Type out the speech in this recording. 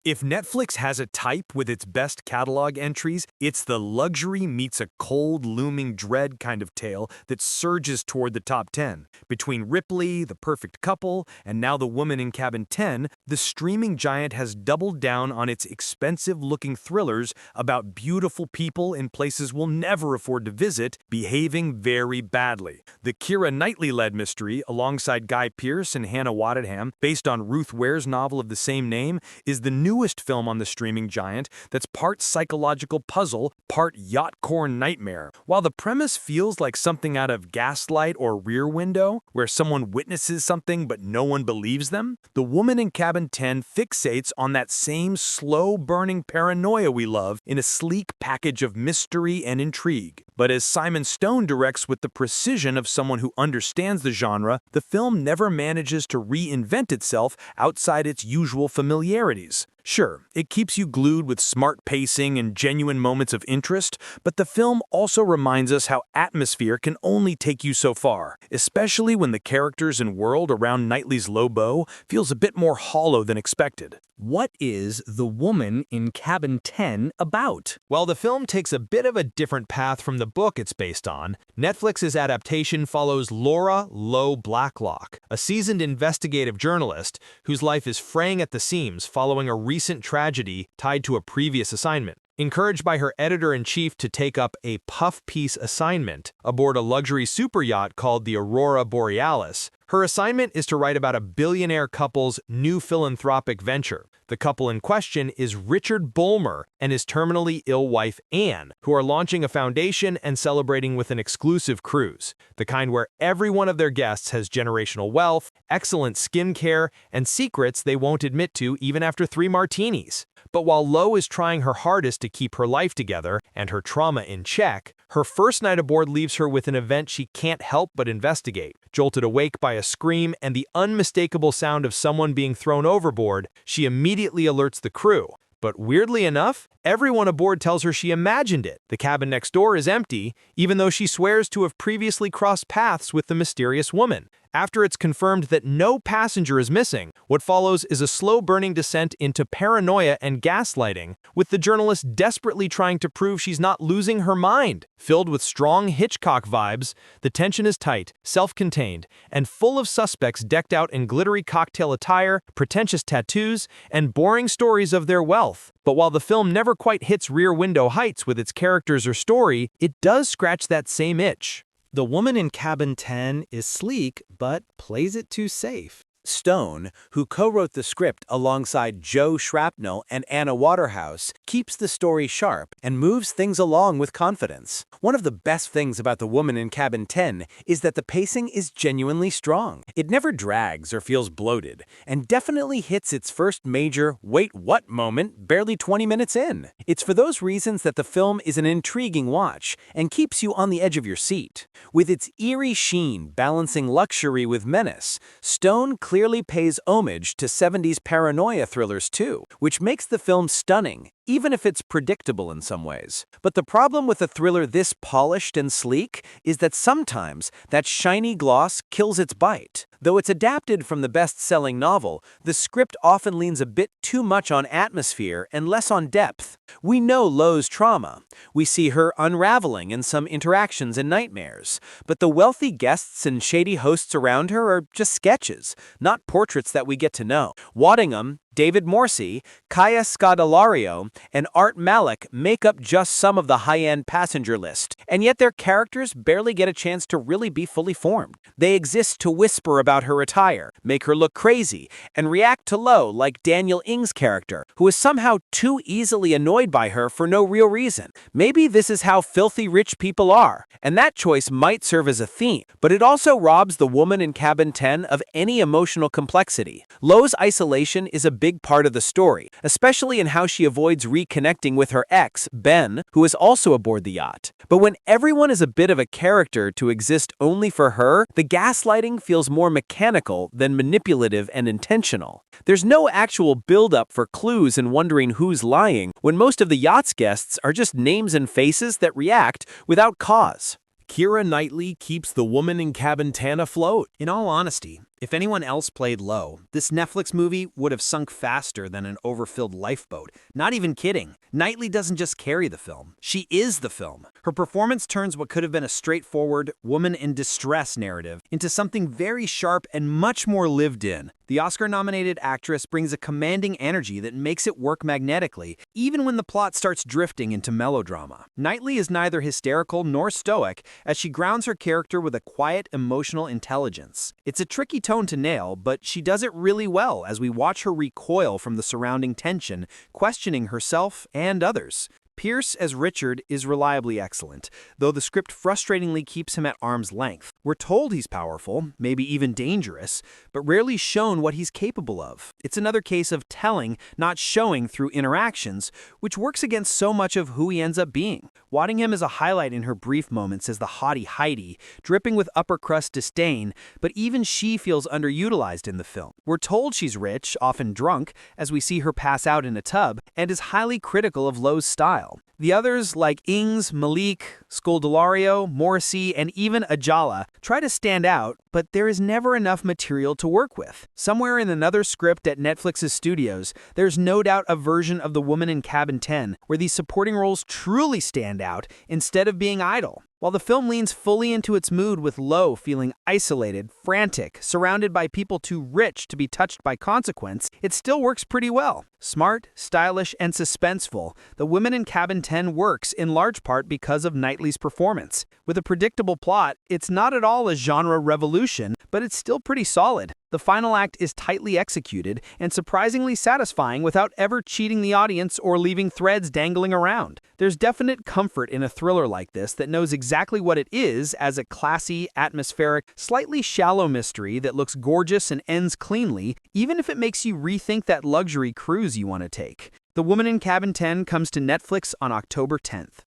If Netflix has a type with its best catalog entries, it's the luxury meets a cold, looming dread kind of tale that surges toward the top 10. Between Ripley, The Perfect Couple, and now The Woman in Cabin 10, the streaming giant has doubled down on its expensive-looking thrillers about beautiful people in places we'll never afford to visit, behaving very badly. The Keira Knightley-led mystery, alongside Guy Pearce and Hannah Waddingham, based on Ruth Ware's novel of the same name, is the newest film on the streaming giant that's part psychological puzzle, part yacht-core nightmare. While the premise feels like something out of Gaslight or Rear Window, where someone witnesses something but no one believes them, The Woman in Cabin 10 fixates on that same slow-burning paranoia we love in a sleek package of mystery and intrigue. But as Simon Stone directs with the precision of someone who understands the genre, the film never manages to reinvent itself outside its usual familiarities. Sure, it keeps you glued with smart pacing and genuine moments of interest, but the film also reminds us how atmosphere can only take you so far, especially when the characters and world around Knightley's low beau feels a bit more hollow than expected. What is The Woman in Cabin 10 about? While the film takes a bit of a different path from the book it's based on, Netflix's adaptation follows Laura Lowe Blacklock, a seasoned investigative journalist whose life is fraying at the seams following a recent tragedy tied to a previous assignment. Encouraged by her editor-in-chief to take up a puff-piece assignment aboard a luxury super yacht called the Aurora Borealis, her assignment is to write about a billionaire couple's new philanthropic venture. The couple in question is Richard Bulmer and his terminally ill wife Anne, who are launching a foundation and celebrating with an exclusive cruise, the kind where every one of their guests has generational wealth, excellent skincare, and secrets they won't admit to even after 3 martinis. But while Lowe is trying her hardest to keep her life together and her trauma in check, her first night aboard leaves her with an event she can't help but investigate. Jolted awake by a scream and the unmistakable sound of someone being thrown overboard, she immediately alerts the crew. But weirdly enough, everyone aboard tells her she imagined it. The cabin next door is empty, even though she swears to have previously crossed paths with the mysterious woman. After it's confirmed that no passenger is missing, what follows is a slow-burning descent into paranoia and gaslighting, with the journalist desperately trying to prove she's not losing her mind. Filled with strong Hitchcock vibes, the tension is tight, self-contained, and full of suspects decked out in glittery cocktail attire, pretentious tattoos, and boring stories of their wealth. But while the film never quite hits Rear Window heights with its characters or story, it does scratch that same itch. The Woman in Cabin 10 is sleek, but plays it too safe. Stone, who co-wrote the script alongside Joe Shrapnel and Anna Waterhouse, keeps the story sharp and moves things along with confidence. One of the best things about The Woman in Cabin 10 is that the pacing is genuinely strong. It never drags or feels bloated, and definitely hits its first major "wait what" moment barely 20 minutes in. It's for those reasons that the film is an intriguing watch and keeps you on the edge of your seat. With its eerie sheen balancing luxury with menace, Stone clearly pays homage to 70s paranoia thrillers too, which makes the film stunning, even if it's predictable in some ways. But the problem with a thriller this polished and sleek is that sometimes that shiny gloss kills its bite. Though it's adapted from the best-selling novel, the script often leans a bit too much on atmosphere and less on depth. We know Lowe's trauma. We see her unraveling in some interactions and nightmares. But the wealthy guests and shady hosts around her are just sketches, not portraits that we get to know. Waddingham, David Morse, Kaya Scodelario, and Art Malik make up just some of the high-end passenger list, and yet their characters barely get a chance to really be fully formed. They exist to whisper about her attire, make her look crazy, and react to Lowe like Daniel Ing's character, who is somehow too easily annoyed by her for no real reason. Maybe this is how filthy rich people are, and that choice might serve as a theme, but it also robs The Woman in Cabin 10 of any emotional complexity. Lowe's isolation is a big part of the story, especially in how she avoids reconnecting with her ex, Ben, who is also aboard the yacht. But when everyone is a bit of a character to exist only for her, the gaslighting feels more mechanical than manipulative and intentional. There's no actual build-up for clues and wondering who's lying, when most of the yacht's guests are just names and faces that react without cause. Keira Knightley keeps The Woman in Cabin 10 afloat. In all honesty, If anyone else played low, this Netflix movie would have sunk faster than an overfilled lifeboat. Not even kidding. Knightley doesn't just carry the film, she is the film. Her performance turns what could have been a straightforward woman in distress narrative into something very sharp and much more lived in. The Oscar-nominated actress brings a commanding energy that makes it work magnetically, even when the plot starts drifting into melodrama. Knightley is neither hysterical nor stoic, as she grounds her character with a quiet, emotional intelligence. It's a tricky tone to nail, but she does it really well as we watch her recoil from the surrounding tension, questioning herself and others. Pierce as Richard is reliably excellent, though the script frustratingly keeps him at arm's length. We're told he's powerful, maybe even dangerous, but rarely shown what he's capable of. It's another case of telling, not showing through interactions, which works against so much of who he ends up being. Waddingham is a highlight in her brief moments as the haughty Heidi, dripping with upper-crust disdain, but even she feels underutilized in the film. We're told she's rich, often drunk, as we see her pass out in a tub, and is highly critical of Lowe's style. The others, like Ings, Malik, Scoldelario, Morrissey, and even Ajala, try to stand out, but there is never enough material to work with. Somewhere in another script at Netflix's studios, there's no doubt a version of The Woman in Cabin 10 where these supporting roles truly stand out instead of being idle. While the film leans fully into its mood with Lowe feeling isolated, frantic, surrounded by people too rich to be touched by consequence, it still works pretty well. Smart, stylish, and suspenseful, The Woman in Cabin 10 works in large part because of Knightley's performance. With a predictable plot, it's not at all a genre revolution, but it's still pretty solid. The final act is tightly executed and surprisingly satisfying without ever cheating the audience or leaving threads dangling around. There's definite comfort in a thriller like this that knows exactly what it is as a classy, atmospheric, slightly shallow mystery that looks gorgeous and ends cleanly, even if it makes you rethink that luxury cruise you want to take. The Woman in Cabin 10 comes to Netflix on October 10th.